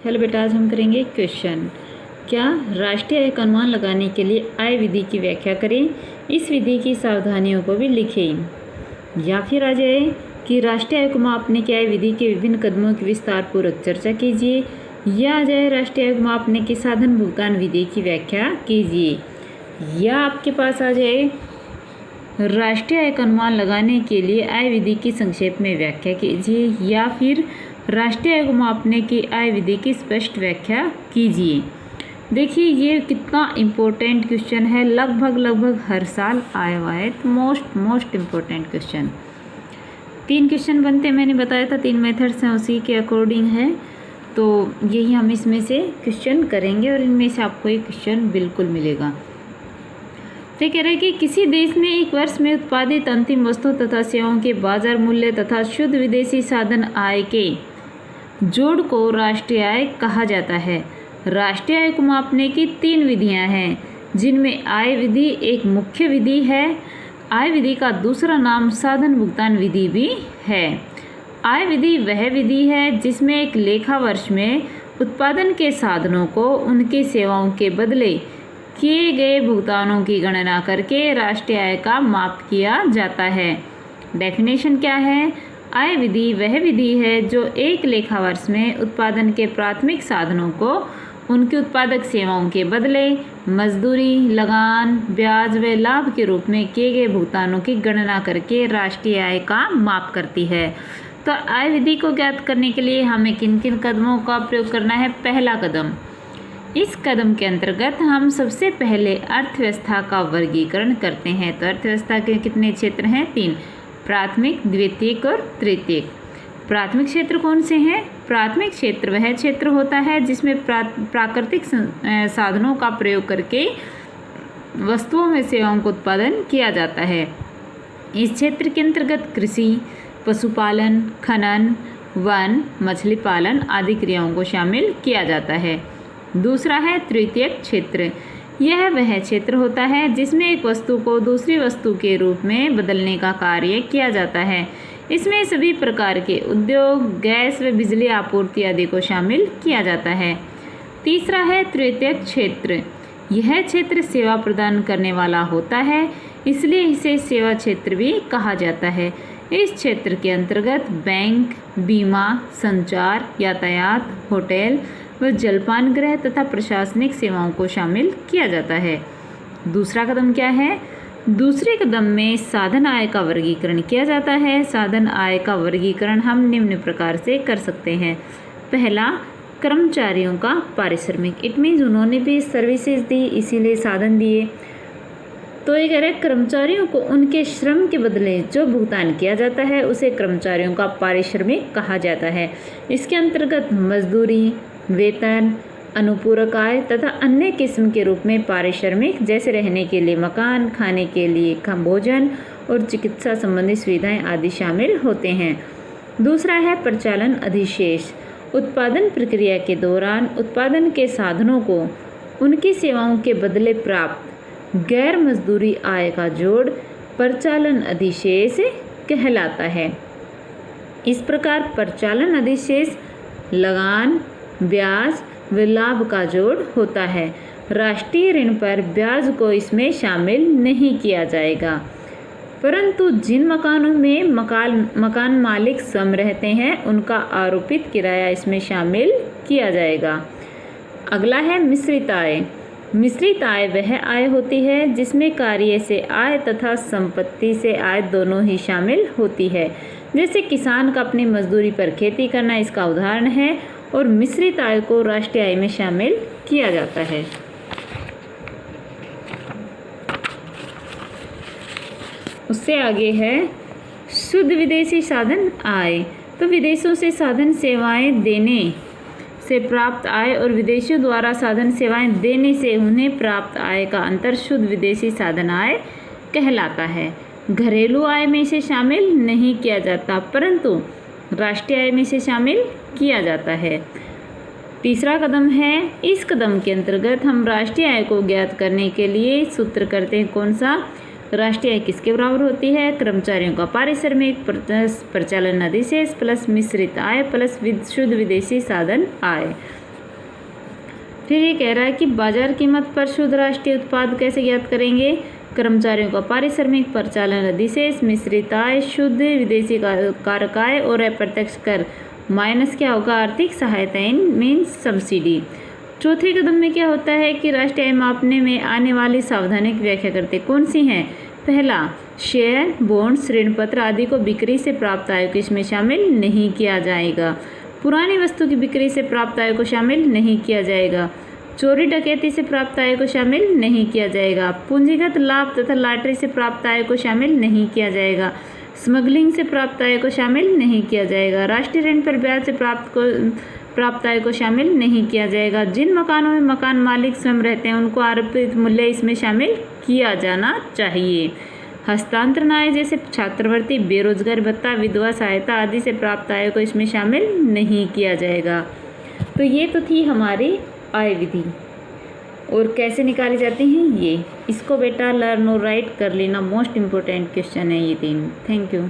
Hello बेटा, आज हम करेंगे क्वेश्चन। क्या राष्ट्रीय आय का अनुमान लगाने के लिए आय विधि की व्याख्या करें, इस विधि की सावधानियों को भी लिखें। या फिर आ जाए कि राष्ट्रीय आय को मापने की आय विधि के विभिन्न कदमों की विस्तारपूर्वक चर्चा कीजिए। या आ जाए राष्ट्रीय आय को मापने के साधन भुगतान विधि की व्याख्या कीजिए। या आपके पास आ जाए राष्ट्रीय आय का अनुमान लगाने के लिए आय विधि की संक्षेप में व्याख्या कीजिए। या फिर राष्ट्रीय आय को मापने की आय विधि की स्पष्ट व्याख्या कीजिए। देखिए ये कितना इम्पोर्टेंट क्वेश्चन है, लगभग हर साल आया हुआ है। तो मोस्ट इम्पोर्टेंट क्वेश्चन। 3 क्वेश्चन बनते हैं, मैंने बताया था 3 मेथड्स हैं, उसी के अकॉर्डिंग है। तो यही हम इसमें से क्वेश्चन करेंगे और इनमें से आपको एक क्वेश्चन बिल्कुल मिलेगा। तो कह रहा है कि किसी देश में एक वर्ष में उत्पादित अंतिम वस्तु तथा सेवाओं के बाजार मूल्य तथा शुद्ध विदेशी साधन आय के जोड़ को राष्ट्रीय आय कहा जाता है। राष्ट्रीय आय को मापने की 3 विधियां हैं, जिनमें आय विधि एक मुख्य विधि है। आय विधि का दूसरा नाम साधन भुगतान विधि भी है। आय विधि वह विधि है जिसमें एक लेखा वर्ष में उत्पादन के साधनों को उनकी सेवाओं के बदले किए गए भुगतानों की गणना करके राष्ट्रीय आय का माप किया जाता है। डेफिनेशन क्या है? आय विधि वह विधि है जो एक लेखा वर्ष में उत्पादन के प्राथमिक साधनों को उनकी उत्पादक सेवाओं के बदले मजदूरी, लगान, ब्याज व लाभ के रूप में किए गए भुगतानों की गणना करके राष्ट्रीय आय का माप करती है। तो आय विधि को ज्ञात करने के लिए हमें किन किन कदमों का प्रयोग करना है? पहला कदम, इस कदम के अंतर्गत हम सबसे पहले अर्थव्यवस्था का वर्गीकरण करते हैं। तो अर्थव्यवस्था के कितने क्षेत्र हैं? 3, प्राथमिक, द्वितीयक और तृतीयक। प्राथमिक क्षेत्र कौन से हैं? प्राथमिक क्षेत्र वह क्षेत्र होता है जिसमें प्राकृतिक साधनों का प्रयोग करके वस्तुओं में सेवाओं का उत्पादन किया जाता है। इस क्षेत्र के अंतर्गत कृषि, पशुपालन, खनन, वन, मछली पालन आदि क्रियाओं को शामिल किया जाता है। दूसरा है तृतीयक क्षेत्र। यह वह क्षेत्र होता है जिसमें एक वस्तु को दूसरी वस्तु के रूप में बदलने का कार्य किया जाता है। इसमें सभी प्रकार के उद्योग, गैस व बिजली आपूर्ति आदि को शामिल किया जाता है। तीसरा है तृतीयक क्षेत्र। यह क्षेत्र सेवा प्रदान करने वाला होता है, इसलिए इसे सेवा क्षेत्र भी कहा जाता है। इस क्षेत्र के अंतर्गत बैंक, बीमा, संचार, यातायात, होटल व जलपान गृह तथा प्रशासनिक सेवाओं को शामिल किया जाता है। दूसरा कदम क्या है? दूसरे कदम में साधन आय का वर्गीकरण किया जाता है। साधन आय का वर्गीकरण हम निम्न प्रकार से कर सकते हैं। पहला, कर्मचारियों का पारिश्रमिक। इट मीन्स उन्होंने भी सर्विसेज दी, इसीलिए साधन दिए। तो ये कह रहे हैं कर्मचारियों को उनके श्रम के बदले जो भुगतान किया जाता है उसे कर्मचारियों का पारिश्रमिक कहा जाता है। इसके अंतर्गत मजदूरी, वेतन, अनुपूरक आय तथा अन्य किस्म के रूप में पारिश्रमिक जैसे रहने के लिए मकान, खाने के लिए भोजन और चिकित्सा संबंधी सुविधाएं आदि शामिल होते हैं। दूसरा है परिचालन अधिशेष। उत्पादन प्रक्रिया के दौरान उत्पादन के साधनों को उनकी सेवाओं के बदले प्राप्त गैर मजदूरी आय का जोड़ परिचालन अधिशेष कहलाता है। इस प्रकार परिचालन अधिशेष लगान, ब्याज व लाभ का जोड़ होता है। राष्ट्रीय ऋण पर ब्याज को इसमें शामिल नहीं किया जाएगा, परंतु जिन मकानों में मकान मालिक सम रहते हैं उनका आरोपित किराया इसमें शामिल किया जाएगा। अगला है मिश्रित आय। मिश्रित आय वह आय होती है जिसमें कार्य से आय तथा संपत्ति से आय दोनों ही शामिल होती है। जैसे किसान का अपनी मजदूरी पर खेती करना इसका उदाहरण है, और मिश्रित आय को राष्ट्रीय आय में शामिल किया जाता है। उससे आगे है शुद्ध विदेशी साधन आय। तो विदेशों से साधन सेवाएं देने से प्राप्त आय और विदेशियों द्वारा साधन सेवाएं देने से उन्हें प्राप्त आय का अंतर शुद्ध विदेशी साधन आय कहलाता है। घरेलू आय में इसे शामिल नहीं किया जाता, परंतु राष्ट्रीय आय में इसे शामिल किया जाता है। तीसरा कदम है, इस कदम के अंतर्गत हम राष्ट्रीय आय को ज्ञात करने के लिए सूत्र करते हैं। कौन सा? राष्ट्रीय आय किसके बराबर होती है? कर्मचारियों का पारिश्रमिक प्लस परिचालन अधिशेष प्लस मिश्रित आय प्लस शुद्ध विदेशी साधन आय। फिर ये कह रहा है कि बाजार कीमत पर शुद्ध राष्ट्रीय उत्पाद कैसे ज्ञात करेंगे। कर्मचारियों का पारिश्रमिक, परिचालन अधिशेष, मिश्रित आय, शुद्ध विदेशी कारक आय और अप्रत्यक्ष कर माइनस क्या होगा, आर्थिक सहायता इन मीन्स सब्सिडी। चौथे कदम में क्या होता है कि राष्ट्रीय आय मापने में आने वाली सावधानियों की व्याख्या करते कौन सी हैं। पहला, शेयर, बॉन्ड्स, ऋण पत्र आदि को बिक्री से प्राप्त आय को इसमें शामिल नहीं किया जाएगा। पुरानी वस्तु की बिक्री से प्राप्त आय को शामिल नहीं किया जाएगा। चोरी डकैती से प्राप्त आय को शामिल नहीं किया जाएगा। पूंजीगत लाभ तथा लॉटरी से प्राप्त आय को शामिल नहीं किया जाएगा। स्मगलिंग से प्राप्त आय को शामिल नहीं किया जाएगा। राष्ट्रीय ऋण पर ब्याज से प्राप्त आय को शामिल नहीं किया जाएगा। जिन मकानों में मकान मालिक स्वयं रहते हैं उनको आरोपित मूल्य इसमें शामिल किया जाना चाहिए। हस्तांतरण आय जैसे छात्रवृत्ति, बेरोजगार भत्ता, विधवा सहायता आदि से प्राप्त आय को इसमें शामिल नहीं किया जाएगा। तो ये तो थी हमारी आय विधि, और कैसे निकाली जाती हैं ये, इसको बेटा लर्न और राइट कर लेना। मोस्ट इम्पोर्टेंट क्वेश्चन है ये तीन। Thank you.